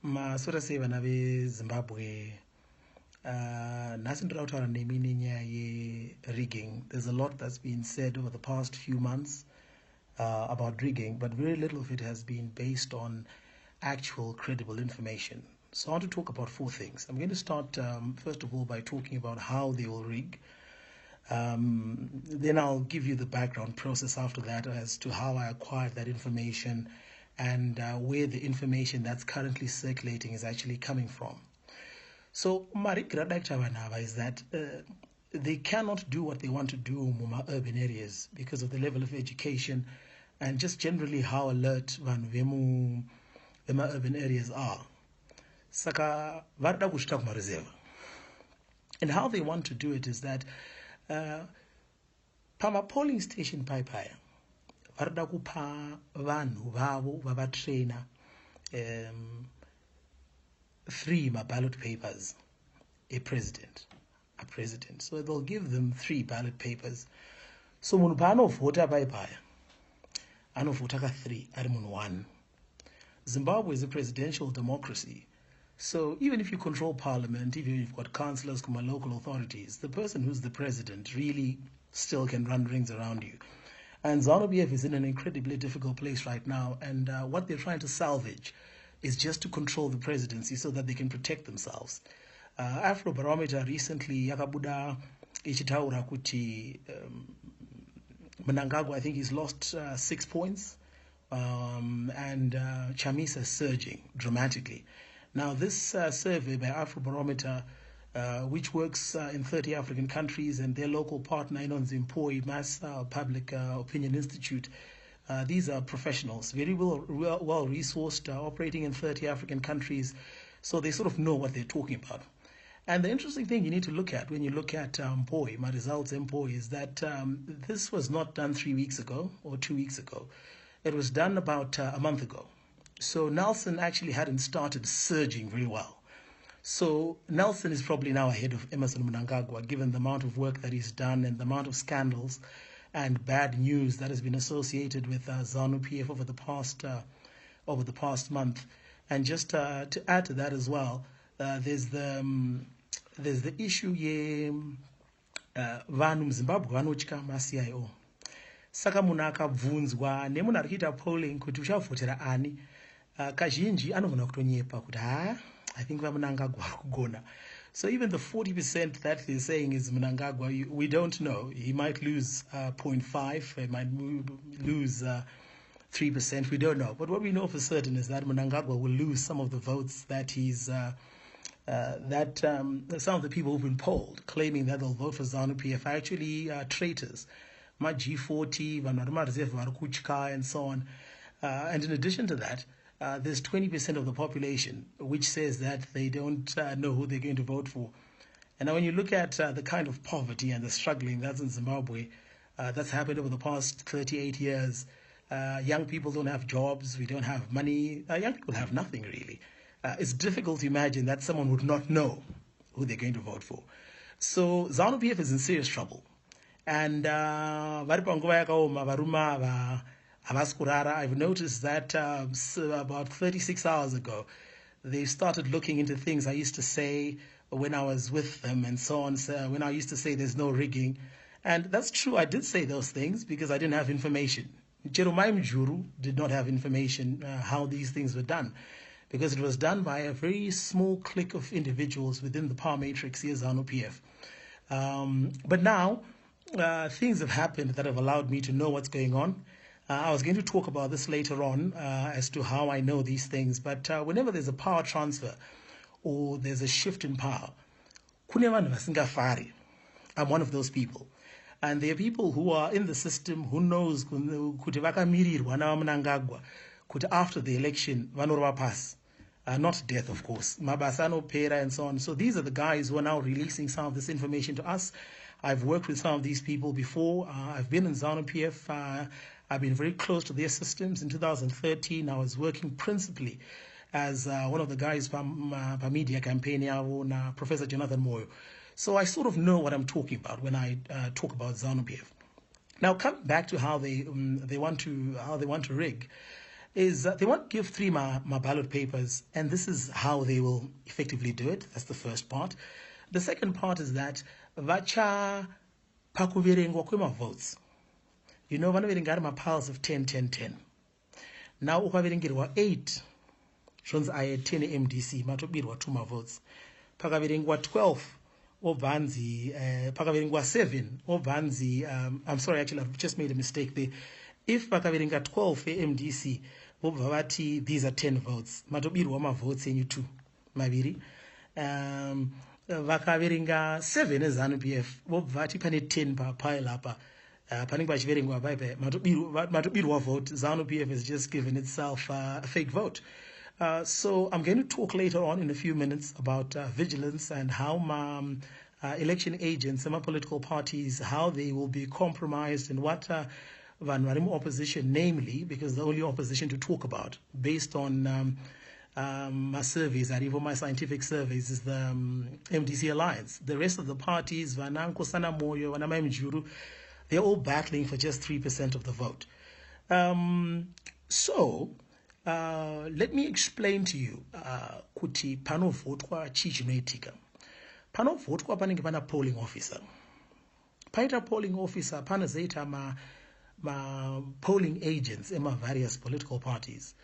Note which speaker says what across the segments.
Speaker 1: Masura say vana Zimbabwe nasindira kutaura nemi nenyaya ye-rigging. There's a lot that's been said over the past few months about rigging, but very little of it has been based on actual credible information. So I want to talk about four things. I'm going to start first of all by talking about how they will rig. Then I'll give you the background process after that as to how I acquired that information and where the information that's currently circulating is actually coming from. So Marikradakchavanava is that they cannot do what they want to do in urban areas because of the level of education and just generally how alert vanhu urban areas are. Saka varda kuchita kumareserve. And how they want to do it is that pama polling station paipaya varda kupa vanhu vavo vavatrainer 3 ballot papers a president. So they'll give them 3 ballot papers. So munhu paanovhota paipaya anovhota ka3 ari munhu 1. Zimbabwe is a presidential democracy. So even if you control parliament, even if you've got councillors from local authorities, the person who's the president really still can run rings around you. And ZANU-PF is in an incredibly difficult place right now, and what they're trying to salvage is just to control the presidency so that they can protect themselves. Afrobarometer recently yakabuda ichitaura kuti Mnangagwa, I think he's lost 6 points, and Chamisa is surging dramatically. Now this survey by Afrobarometer, which works in 30 African countries, and their local partner, Zimbabwe Mass Public Opinion Institute, these are professionals, very well resourced, operating in 30 African countries, so they sort of know what they're talking about. And the interesting thing you need to look at when you look at Mpoi, my results Mpoi, is that this was not done 3 weeks ago or 2 weeks ago. It was done about a month ago. So Nelson actually hadn't started surging very well. So Nelson is probably now ahead of Emmerson Mnangagwa, given the amount of work that he's done and the amount of scandals and bad news that has been associated with ZANU-PF over the past month. And just to add to that as well, there's the issue ye vanhu muZimbabwe vanotya maCIO. Saka munhu akabvunzwa nemunhu ari kuita polling kuti uchavhotera ani, kazhinji anogona kutonyepa kuti I think vaMnangagwa ari kugona. So even the 40% that they're saying is Mnangagwa, we don't know. He might lose 0.5, he might lose 3%, we don't know. But what we know for certain is that Mnangagwa will lose some of the votes that he's, some of the people who've been polled, claiming that they'll vote for ZANU-PF, are actually traitors. Ma G40, and so on. And in addition to that, there's 20% of the population which says that they don't know who they're going to vote for. And now when you look at the kind of poverty and the struggling that's in Zimbabwe, that's happened over the past 38 years. Young people don't have jobs, we don't have money, young people have nothing really. It's difficult to imagine that someone would not know who they're going to vote for. So ZANU-PF is in serious trouble. And I've noticed that about 36 hours ago, they started looking into things I used to say when I was with them and so on. So when I used to say there's no rigging. And that's true, I did say those things because I didn't have information. Jeremiah Mjuru did not have information how these things were done, because it was done by a very small clique of individuals within the power matrix here, ZANU-PF. But now, things have happened that have allowed me to know what's going on. I was going to talk about this later on as to how I know these things, but whenever there's a power transfer or there's a shift in power, I'm one of those people. And there are people who are in the system who knows kuti vakamirirwa navaMnangagwa kuti after the election vanorova pasi, not death of course, mabasa anopera and so on. So these are the guys who are now releasing some of this information to us. I've worked with some of these people before. I've been in ZANU-PF. I've been very close to their systems. In 2013, I was working principally as one of the guys from media campaign, Professor Jonathan Moyo. So I sort of know what I'm talking about when I talk about ZANU-PF. Now, coming back to how they want to rig. is they want to give three my ballot papers, and this is how they will effectively do it. That's the first part. The second part is that vacha pakuverengwa kwema votes. You know, vanoverenga my piles of 10, 10, 10. Now ukaverengerwa 8, zvonzi aya 10 MDC, matobirwa 2 votes. Pakaverengwa 12, obvanzi, pakaverengwa 7, obvanzi, I'm sorry, actually, I've just made a mistake there. If pakaverenga 12 MDC, obvavati, these are 10 votes. Matobirwa ma votes enyu 2, maviri. Vakaverenga 7 ZANU PF, obvati pane 10 pa pile apa. Panning pachiverengwa baibai matobirwa vote. ZANU PF has just given itself a fake vote. So I'm going to talk later on in a few minutes about vigilance and how election agents and my political parties, how they will be compromised and what Vanwarim opposition, namely, because the only opposition to talk about based on my surveys, and even my scientific surveys, is the MDC Alliance. The rest of the parties, Vananko Sana Moyo, Vanama Mjuru, they're all battling for just 3% of the vote. Let me explain to you kuti pano votwa chichinoitika. Pano votwa panenge pana polling officer. Paita polling officer pana zoita ma polling agents in my various political parties.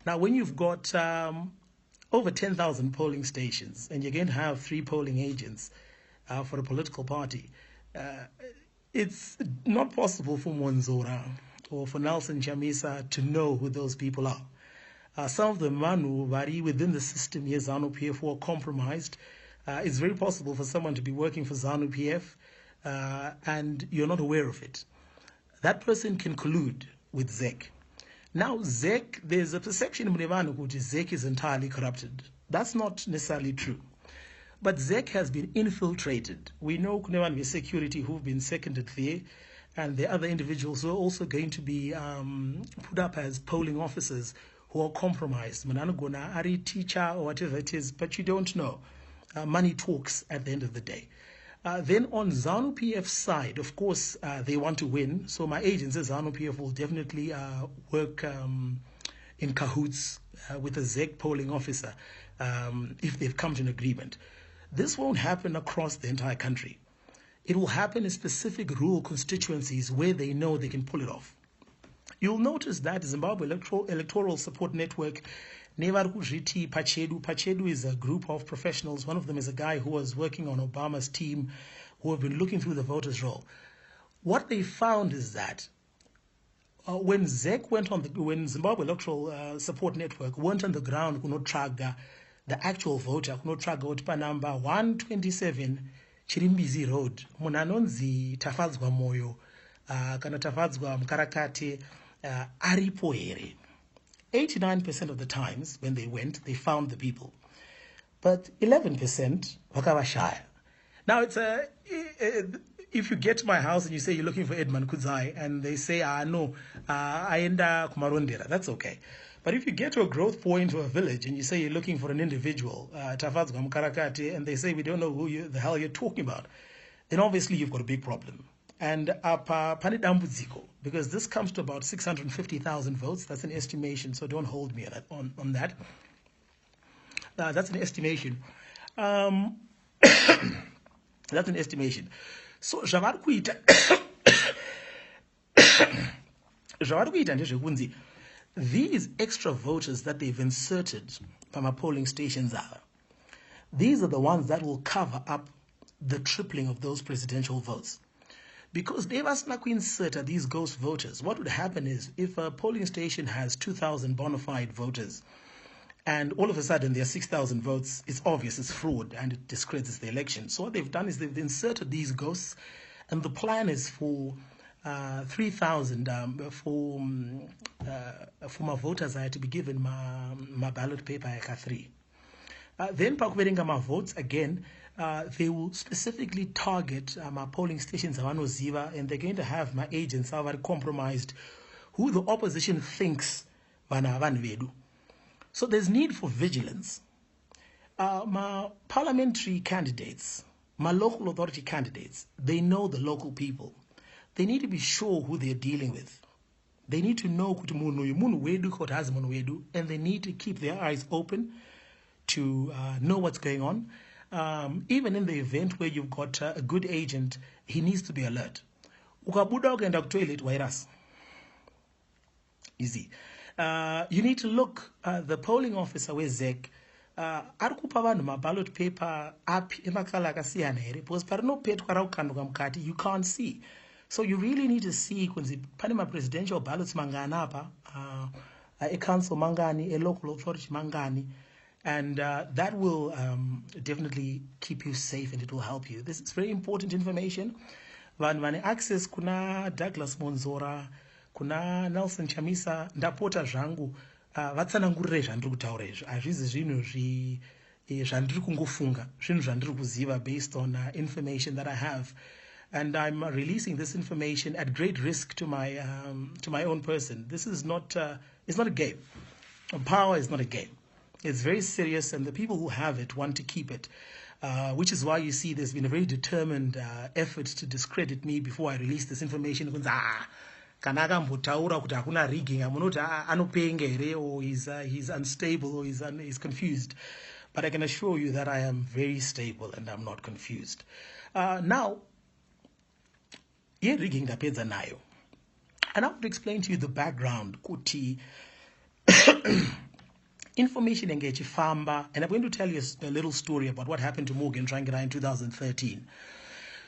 Speaker 1: Now when you've got over 10,000 polling stations and you're going to have 3 polling agents for a political party, it's not possible for Monzora or for Nelson Chamisa to know who those people are. Some of them who vary within the system here, ZANU PF, who are compromised. It's very possible for someone to be working for ZANU PF and you're not aware of it. That person can collude with ZEC. Now, ZEC, there's a perception in Mrevanu that ZEC is entirely corrupted. That's not necessarily true. But ZEC has been infiltrated. We know Kunewan with security who've been seconded there, and the other individuals who are also going to be put up as polling officers who are compromised. Mananugona, Ari teacher, or whatever it is, but you don't know. Money talks at the end of the day. Then on ZANU PF's side, of course, they want to win. So my agents at ZANU PF will definitely work in cahoots with a ZEC polling officer if they've come to an agreement. This won't happen across the entire country. It will happen in specific rural constituencies where they know they can pull it off. You'll notice that Zimbabwe Electoral Support Network, Pachedu is a group of professionals. One of them is a guy who was working on Obama's team, who have been looking through the voters' roll. What they found is that when ZEC went on when Zimbabwe Electoral Support Network went on the ground, kunotraga the actual voter, kunotraga utpa number 127 Chirimbizi Road, munanonzi tafadzwa moyo, kana tafadzwa mkarakate, aripo here. 89% of the times when they went, they found the people. But 11% vakavashaya. Now it's if you get to my house and you say you're looking for Edmund Kudzai and they say, no, aenda kumarondera, that's okay. But if you get to a growth point or a village and you say you're looking for an individual, Tafadzwa Mkarakate, and they say we don't know who the hell you're talking about, then obviously you've got a big problem. And panidambudziko, because this comes to about 650,000 votes. That's an estimation, so don't hold me on that. That's an estimation. That's an estimation. So zvavari kuita ndezvekunzi these extra voters that they've inserted from our polling stations these are the ones that will cover up the tripling of those presidential votes. Because they must not insert these ghost voters. What would happen is if a polling station has 2,000 bona fide voters and all of a sudden there are 6,000 votes, it's obvious it's fraud and it discredits the election. So what they've done is they've inserted these ghosts, and the plan is for 3,000 for my voters I had to be given my ballot paper I 3. Then pakuverenga my votes again. They will specifically target my polling stations avanoziva, and they're going to have my agents who are compromised, who the opposition thinks vana vanhu vedu. So there's need for vigilance. My parliamentary candidates, my local authority candidates, they know the local people. They need to be sure who they're dealing with. They need to know kuti munhu uyu munhu wedu kuti hazi munhu wedu, and they need to keep their eyes open to know what's going on. Even in the event where you've got a good agent, he needs to be alert. Ukabuda ukaenda kutoilet virus. Easy. You need to look. The polling officer with ZEC arikupa vanhu maballot paper api emakala akasiyana here, because parinopetwa raukanduka mukati you can't see. So you really need to see kunzi pane ma-presidential ballots mangani apa, a council mangani, a local authority mangani, and that will definitely keep you safe and it will help you. This is very important information. Vanhu vane access kuna Douglas Monzora, kuna Nelson Chamisa, ndapota zvangu vatsanangurire zvandiri kutaura izvi. Hazvizi zvinhu zvandiri kungofunga, zvinhu zvandiri kuziva based on information that I have. And I'm releasing this information at great risk to my own person. This is not it's not a game. Power is not a game. It's very serious, and the people who have it want to keep it, which is why you see there's been a very determined effort to discredit me before I release this information. Kana akambotaura kuti hakuna rigging, amunoti anopenga here, or he's unstable, or he's confused. But I can assure you that I am very stable and I'm not confused. Now, rigging ndapedza nayo. And I want to explain to you the background kuti information engechifamba, and I'm going to tell you a little story about what happened to Morgan Tsvangirai in 2013.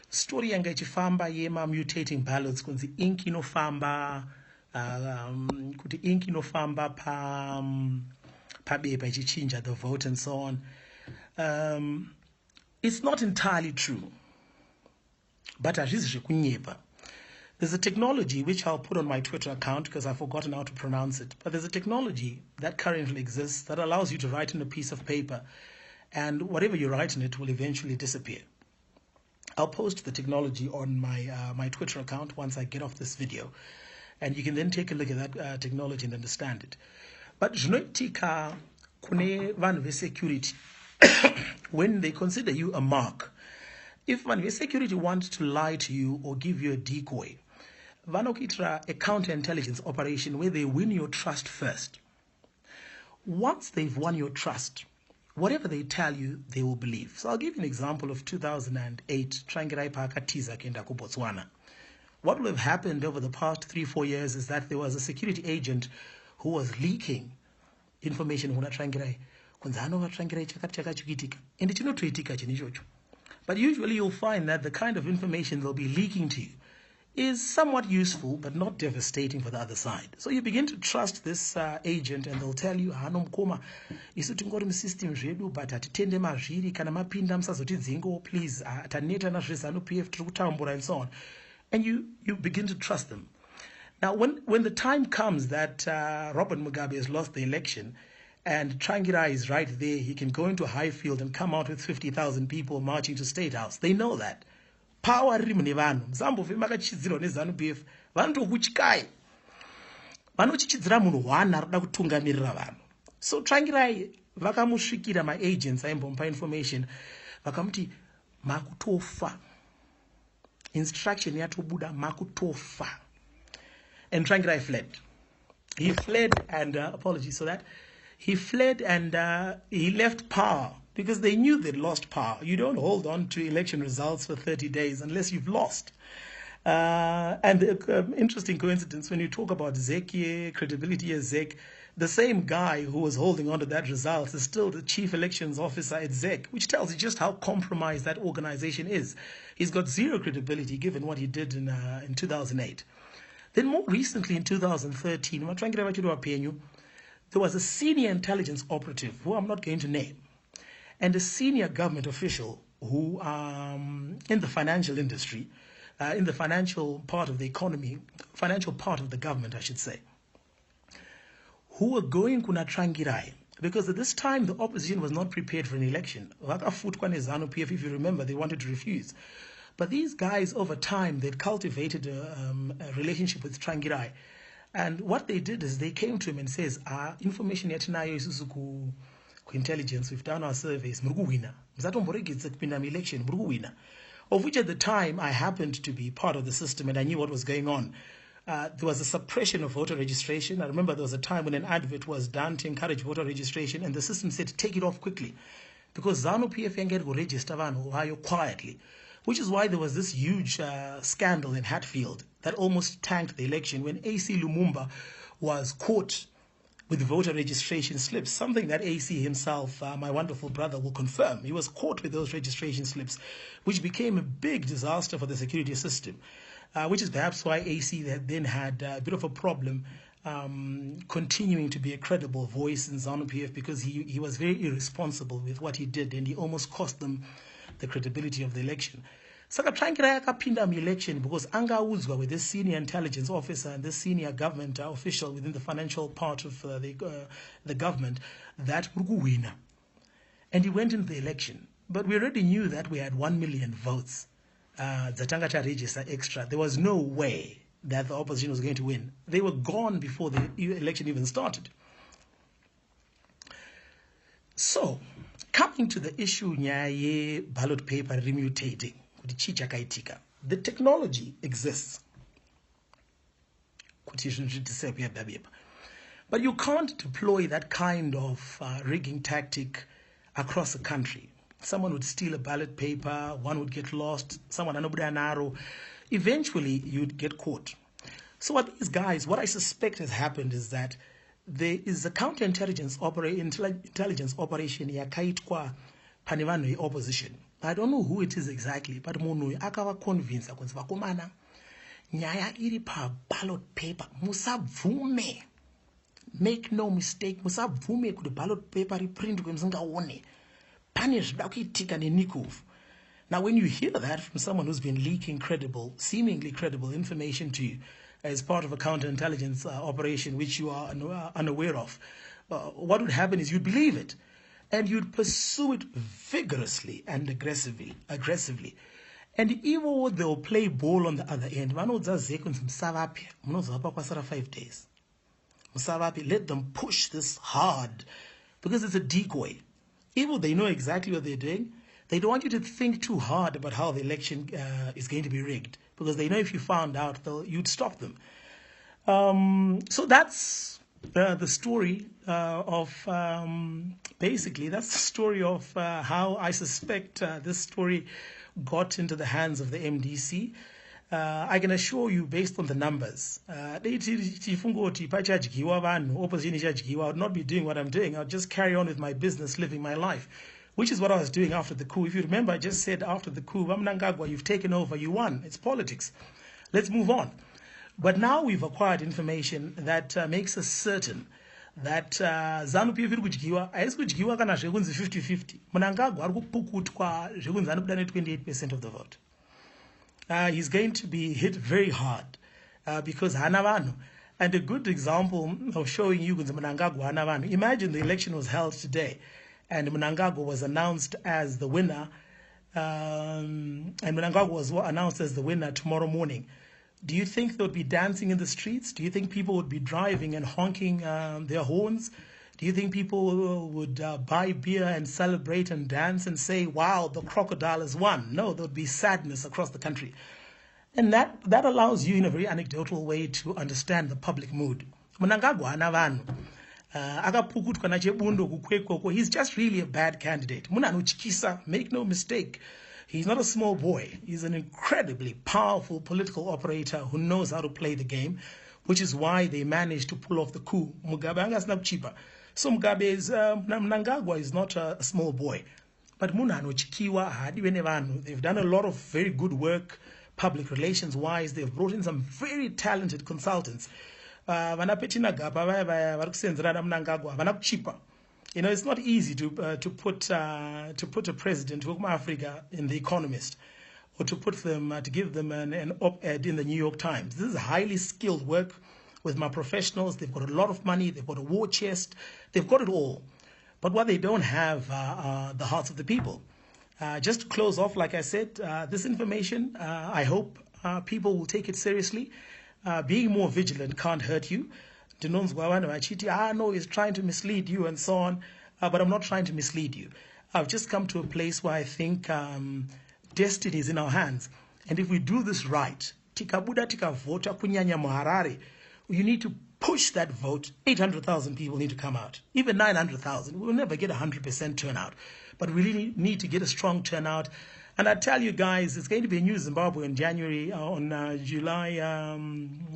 Speaker 1: Story engechifamba yema mutating ballots kunzi ink inofamba kuti ink inofamba pa bepa ichichinja the vote and so on. It's not entirely true, but hazvizi zvekunyepa. There's a technology which I'll put on my Twitter account because I've forgotten how to pronounce it. But there's a technology that currently exists that allows you to write on a piece of paper, and whatever you write in it will eventually disappear. I'll post the technology on my Twitter account once I get off this video, and you can then take a look at that technology and understand it. But zvinoitika kune vanhu vesecurity when they consider you a mark. If vanhu vesecurity want to lie to you or give you a decoy, vanokuitira a counterintelligence operation where they win your trust first. Once they've won your trust, whatever they tell you, they will believe. So I'll give you an example of 2008, Tsvangirai paakatiza kuenda kuBotswana. What will have happened over the past 3-4 years is that there was a security agent who was leaking information kuna Tsvangirai. Kunzi anova Tsvangirai chakati chakachikitika. Ende chinotoitika chinhu ichocho. But usually you'll find that the kind of information they'll be leaking to you is somewhat useful, but not devastating for the other side. So you begin to trust this agent, and they'll tell you, hanomkoma, isu tingori musystem zvedu, but hatitende mazviri, kana mapinda musazotidzingo, please, taneta na ZANU PF tiri kutambura, and so on. And you begin to trust them. Now, when the time comes that Robert Mugabe has lost the election, and Tsvangirai is right there, he can go into Highfield and come out with 50,000 people marching to State House. They know that. Power riri mune vanhu. Muzambove makachidzirwa neZANU PF. Vanotokutyai. Vanochichidzira munhu hwana arikuda kutungamirira vanhu. So Tsvangirai vakamusvikira maagents aimbomupa information. Vakamuti makutofa. Instruction yatobuda makutofa. And Tsvangirai fled. He fled, and apologies for that. He fled, and he left power because they knew they'd lost power. You don't hold on to election results for 30 days unless you've lost. And interesting coincidence, when you talk about ZEC, credibility as ZEC, the same guy who was holding on to that result is still the chief elections officer at ZEC, which tells you just how compromised that organization is. He's got zero credibility given what he did in 2008. Then more recently in 2013, there was a senior intelligence operative, who I'm not going to name, and a senior government official who, in the financial industry, in the financial part of the economy, financial part of the government, I should say, who were going kuna Tsvangirai, because at this time the opposition was not prepared for an election. Vakafutwa neZANU PF, if you remember, they wanted to refuse. But these guys, over time, they'd cultivated a relationship with Tsvangirai. And what they did is they came to him and says, information yatinayo isusu ku intelligence, we've done our surveys, murukuwina. Musatomboregedza kupinda election, murukuwina. Of which at the time I happened to be part of the system and I knew what was going on. there was a suppression of voter registration. I remember there was a time when an advert was done to encourage voter registration, and the system said, take it off quickly, because ZANU PF yange go register vanhu vayo quietly, which is why there was this huge scandal in Hatfield that almost tanked the election when AC Lumumba was caught with voter registration slips, something that AC himself, my wonderful brother, will confirm. He was caught with those registration slips, which became a big disaster for the security system, which is perhaps why AC then had a bit of a problem continuing to be a credible voice in ZANU PF, because he was very irresponsible with what he did, and he almost cost them the credibility of the election. Saka Trangira yakapinda election because angaudzwa with this senior intelligence officer and this senior government official within the financial part of the government that winner, and he went into the election. But we already knew that we had 1 million votes. Zatangata register extra. There was no way that the opposition was going to win. They were gone before the election even started. So, coming to the issue nyaye ballot paper remutating, the technology exists. But you can't deploy that kind of rigging tactic across the country. Someone would steal a ballot paper, one would get lost, someone an arrow. Eventually, you'd get caught. So what I suspect has happened is that there is a counterintelligence operation yakaitwa panivano opposition. I don't know who it is exactly, but munhu akava convince kunzi vakomana nyaya iri pa ballot paper musabvume. Make no mistake, musabvume kuti ballot paper riprintwe musingaone. Pane zvida kuitika nenikov. Now, when you hear that from someone who's been leaking seemingly credible information to you as part of a counterintelligence operation which you are unaware of, what would happen is you'd believe it, and you'd pursue it vigorously and aggressively. And even though they'll play ball on the other end, 5 days. Let them push this hard, because it's a decoy. Even though they know exactly what they're doing, they don't want you to think too hard about how the election is going to be rigged, because they know if you found out, you'd stop them. So that's the story basically, that's the story of how I suspect this story got into the hands of the MDC. I can assure you, based on the numbers, I would not be doing what I'm doing. I'll just carry on with my business, living my life, which is what I was doing after the coup. If you remember, I just said after the coup, Mnangagwa, you've taken over, you won. It's politics. Let's move on. But now we've acquired information that makes us certain that ZANU PF iri kudyiwa, haisi kudyiwa kana zvekunzi 50-50. Mnangagwa ari kupukutwa zvekunzi anobuda ne28% of the vote. He's going to be hit very hard because hana vanhu. And a good example of showing you kunzi Mnangagwa hana vanhu. Imagine the election was held today and Mnangagwa was announced as the winner, and Mnangagwa was announced as the winner tomorrow morning. Do you think they would be dancing in the streets? Do you think people would be driving and honking their horns? Do you think people would buy beer and celebrate and dance and say, wow, the crocodile has won? No, there would be sadness across the country. And that allows you in a very anecdotal way to understand the public mood. Mnangagwa hana vanhu. Akapukutwa na chebundo kukwekoko. He's just really a bad candidate. Muna anotyisa, make no mistake. He's not a small boy. He's an incredibly powerful political operator who knows how to play the game, which is why they managed to pull off the coup. Mugabe angasina kuchipa. So Mnangagwa is not a small boy. But muna anochikiwa hadiwe ne vanhu. They've done a lot of very good work, public relations wise. They've brought in some very talented consultants. Vanapetina gapa vaya varikusenzerana Mnangagwa havana kuchipa. You know, it's not easy to put a president from Africa in The Economist, or to give them an op-ed in the New York Times. This is highly skilled work with my professionals. They've got a lot of money. They've got a war chest. They've got it all. But what they don't have are the hearts of the people. Just to close off, like I said, this information, I hope people will take it seriously. Being more vigilant can't hurt you. No, he's trying to mislead you and so on. But I'm not trying to mislead you. I've just come to a place where I think destiny is in our hands. And if we do this right, tikabuda tikavhota kunyanya muHarare, you need to push that vote. 800,000 people need to come out. Even 900,000. We'll never get 100% turnout. But we really need to get a strong turnout. And I tell you guys, it's going to be a new Zimbabwe in January, on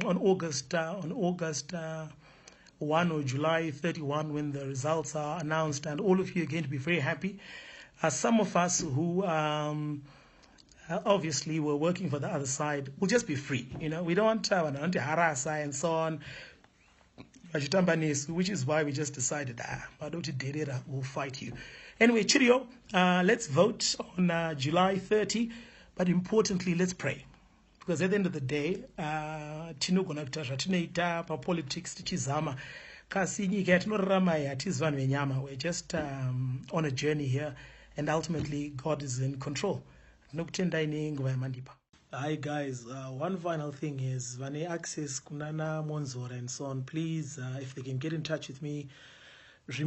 Speaker 1: August 1 or July 31 when the results are announced, and all of you are going to be very happy. Some of us who obviously were working for the other side will just be free. You know, we don't want to harasa and so on, which is why we just decided, we'll fight you. Anyway, cheerio. Let's vote on July 30, but importantly, let's pray. Because at the end of the day, politics tichizama kasi nyika yatinorarama hatizi vanhu venyama. We're just on a journey here, and ultimately God is in control. Hi guys, one final thing is vane access kunana Monzora and so on, please, if they can get in touch with me. You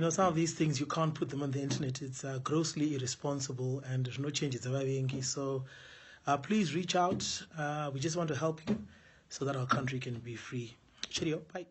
Speaker 1: know, some of these things you can't put them on the internet. It's grossly irresponsible, and there's no changes. So please reach out. We just want to help you so that our country can be free. Cheerio. Bye.